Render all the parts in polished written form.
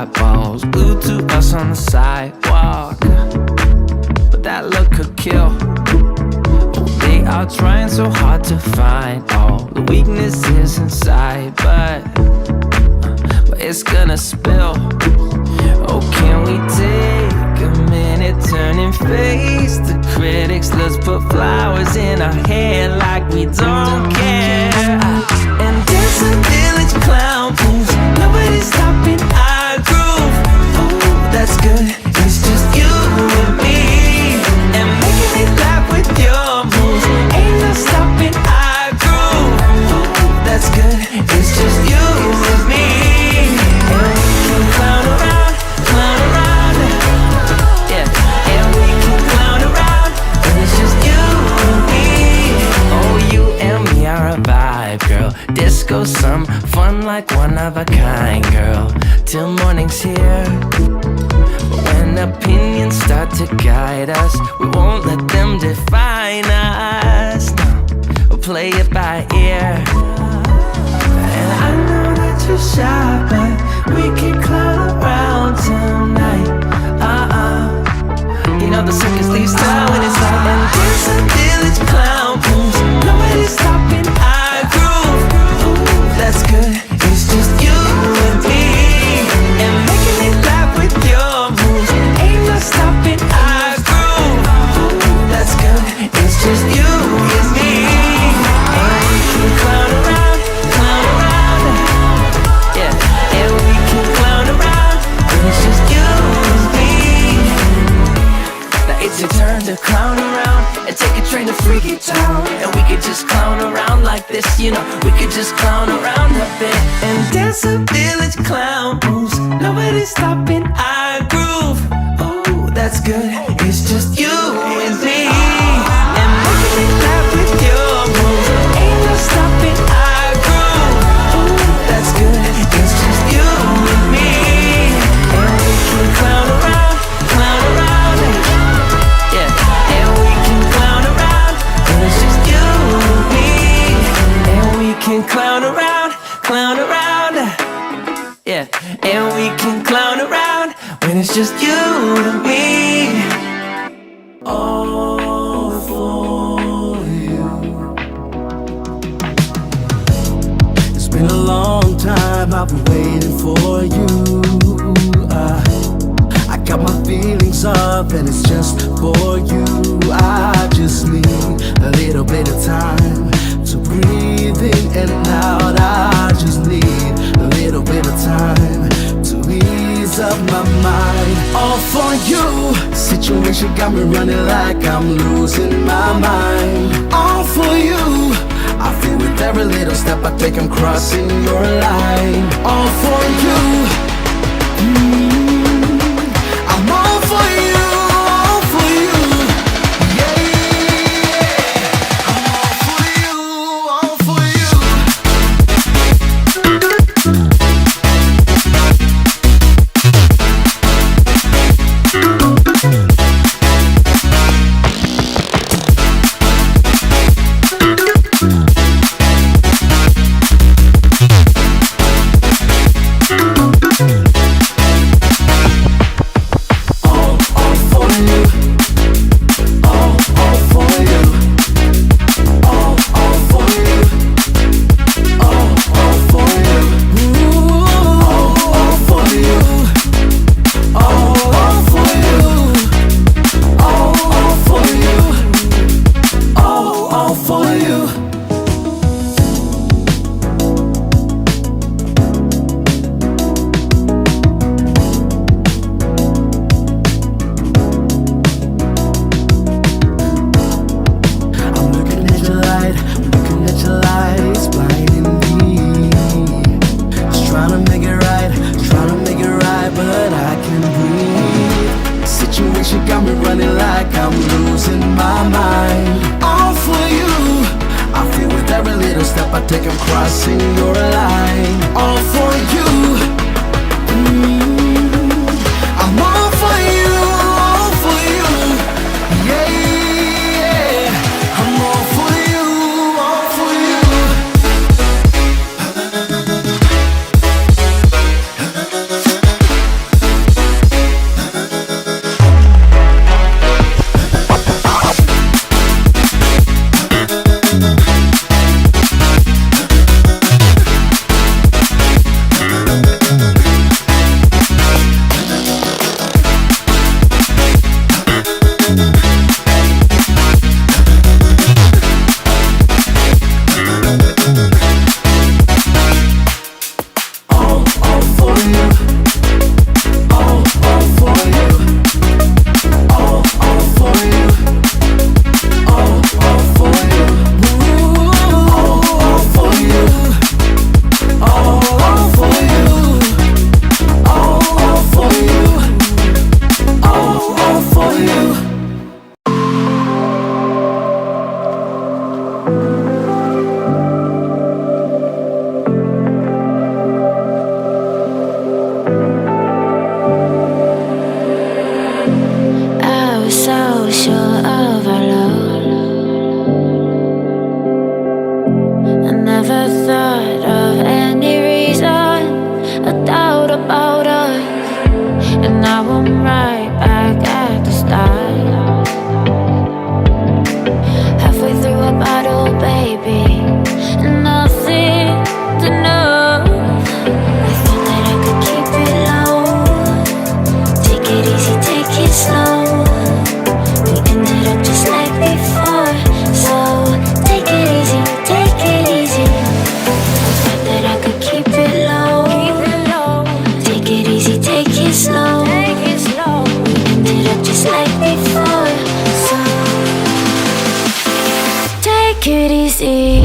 eyeballs glued to us on the sidewalk, but that look could kill. Oh, they are trying so hard to find all the weaknesses inside, but it's gonna spill. Oh, can we take a minute, turn and face the critics? Let's put flowers in our hair like we don't care. And dance a village clown moves, nobody's stopping our groove. Oh, that's good, it's just you and me. And making me laugh with your moves, ain't no stopping our groove. Oh, that's good, it's just you and me. And we can clown around, yeah. And we can clown around, and it's just you and me. Oh, you and me are a vibe, girl. Disco, some fun like one of a kind, girl. Till morning's here. But when opinions start to guide us, we won't let them define us. No, we'll play it by ear. And I know that you're shy, but we can clown around tonight. You know the circus leaves town when it's light. And there's a village clown moves, nobody's stopping our groove. Ooh, that's good, it's just you and me. And making me laugh with your moves, ain't no stopping our groove. Ooh, that's good, it's just you and me. And we can clown around, yeah. And we can clown around, and it's just you and me. Now it's your turn to clown around and take a train to Freaky Town. And we could just clown around like this, you know. We could just clown around a bit and dance a village clown moves. Nobody's stopping our groove. Oh, that's good, it's just you and me. And making me laugh with your moves, ain't no stopping our groove. Oh, that's good, it's just you and me. And we can clown around, yeah. And we can clown around, and it's just you and me. And we can clown around, yeah. And we can clown around when it's just you and me. All for you. It's been a long time, I've been waiting for you. I got my feelings up and it's just for you. I just need a little bit of time to breathe in and out. I just need a little bit of time to ease up my mind. All for you. Situation got me running like I'm losing my mind. All for you. I feel with every little step I take I'm crossing your line. All for you. I'm all for you, all for you. Yeah, I'm all for you, all for you. now I'm right back at the start. Halfway through a bottle, baby, and nothing to know. I thought that I could keep it low. Take it easy, take it slow. We ended up just like before, so take it easy, take it easy. I thought that I could keep it low. Take it easy, take it slow. We ended up just like before, so take it easy.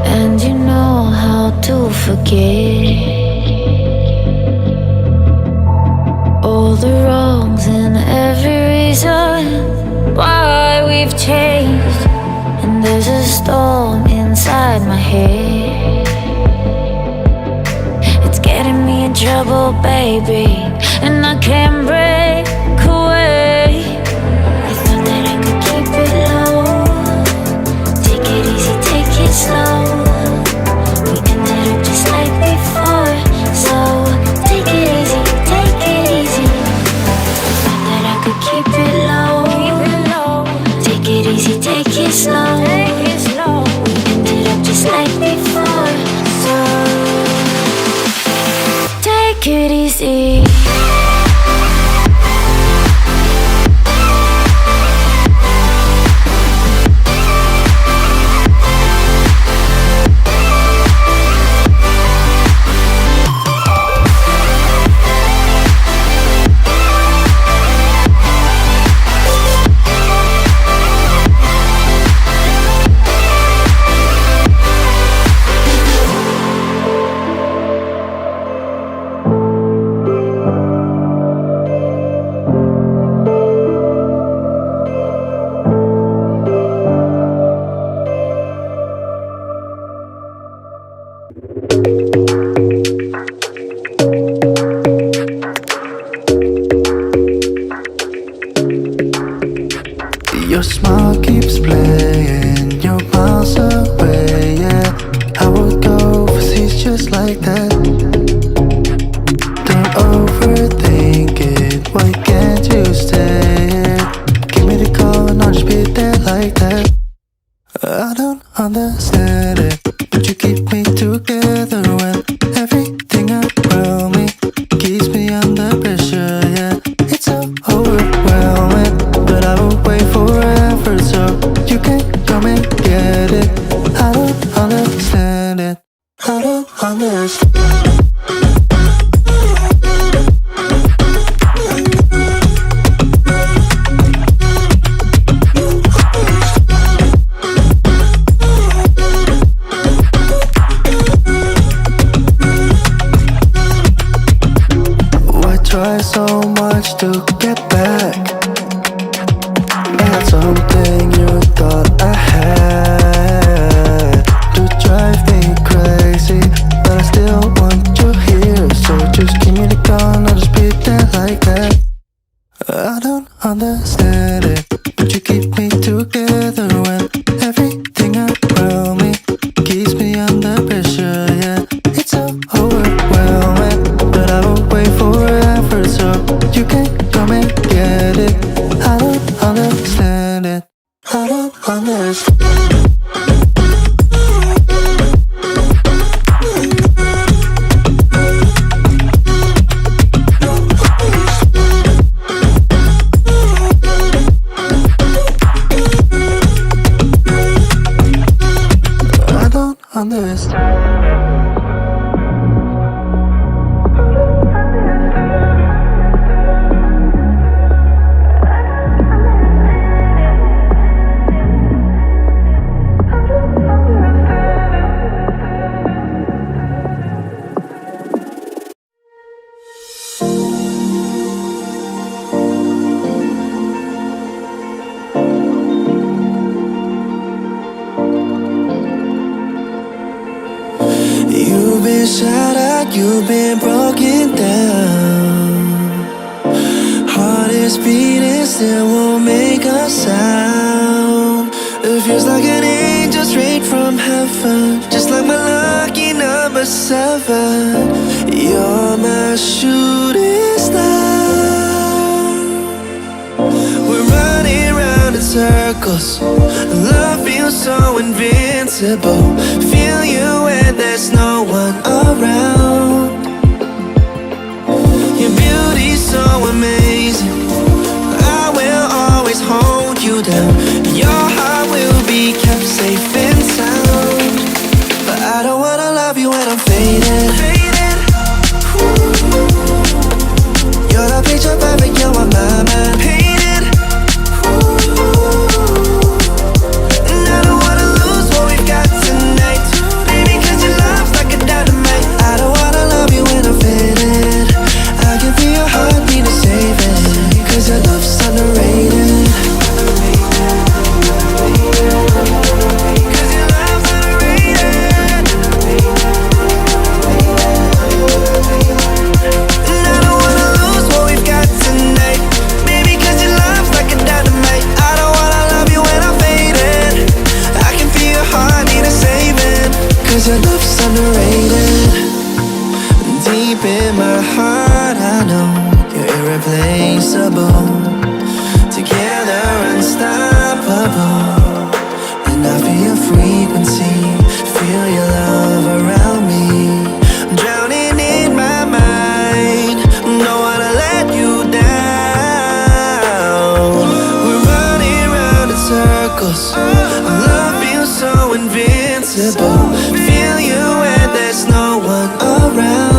And you know how to forget all the wrongs and every reason why we've changed. And there's a storm inside my head. It's getting me in trouble, baby, and I can't break away. I thought that I could keep it low. Take it easy, take it slow. We ended up just like before, so take it easy, take it easy. I thought that I could keep it low. Take it easy, take it slow. We ended up just like before, so take it easy. Your smile keeps playing, you're miles away, yeah. I would go overseas just like that. Don't overthink it, why can't you stay here? Give me the call and I'll just be there like that. I don't understand it, but you keep me together when everything around me keeps me under pressure, yeah. It's so overwhelming, but I will wait forever so you can come and get it. I don't understand it, I don't understand. Try so much to get back at something you thought I had. To drive me crazy, but I still want you here. So just give me the call and I'll just be there like that. I don't understand it, but you keep me together when everything around me keeps me under pressure, yeah. It's so overwhelming, but I will wait forever so you can come and get it. I don't understand it, I don't understand. I don't understand. You've been shattered, you've been broken down. Heart is beating, still won't make a sound. It feels like an angel straight from heaven, just like my lucky number 7. You're my shooting star. We're running round in circles. Love feels so invincible. Feel you when there's no one around. Your beauty's so amazing. I will always hold you down. Your heart will be kept safe and sound. But I don't wanna love you when I'm faded. You're the picture perfect, you're on my mind. Painted. And I don't wanna lose what we've got tonight. Baby, cause your love's like a dynamite. I don't wanna love you when I'm faded. I can feel your heartbeat to save it. Cause your love's underrated. Cause your love's underrated. And I don't wanna lose what we've got tonight. Baby, cause your love's like a dynamite. I don't wanna love you when I'm faded. I can feel your heart need a saving. Cause your love's underrated. Deep in my heart I know you're irreplaceable. Together unstoppable. And I feel your frequency, feel your love around me. I'm drowning in my mind, don't wanna let you down. We're running round in circles. Our love feels so invincible. Feel you when there's no one around.